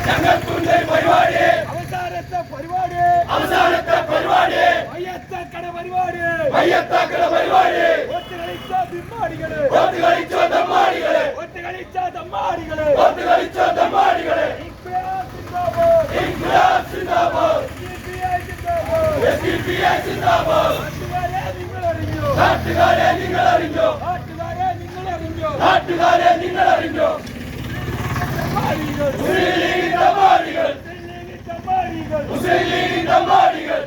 ഞങ്ങൾക്കുണ്ട് പരിപാടി അവസാനത്തെ പരിപാടി മയ്യത്താക്കട പരിപാടി ഒത്തു കളിച്ച തെമ്മാടികള് ഇൻക്ലാബ് സിന്ദാബാദ് SDPI സിന്ദാബാദ് നാട്ടുകാരെ നിങ്ങൾ അറിഞ്ഞോ മുസ്ലിം ലീഗിന്റെ മാടികൾ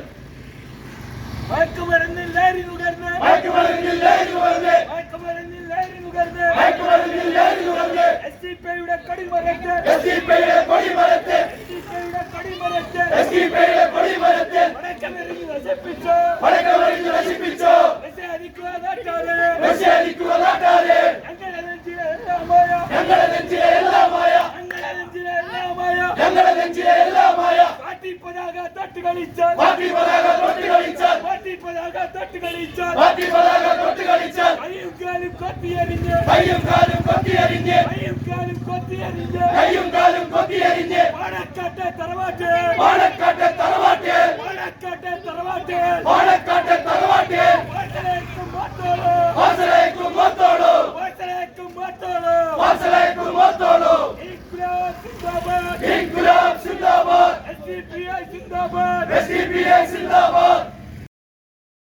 മയക്കുമരുന്നിൽ ലഹരി നുകർന്ന് SDPIയുടെ കൊടിമരത്ത് വടക്കമെറിഞ്ഞ് നശിപ്പിച്ചു നിഷേധിക്കുക നാട്ടാരെ ഞങ്ങളുടെ നെഞ്ചിലെ എല്ലാമായ പാർട്ടി പതാക തൊട്ട് കളിച്ചാൽ കയ്യും കാലും കൊത്തിയെറിഞ്ഞ് പാണക്കാട്ടെ തറവാട്ട്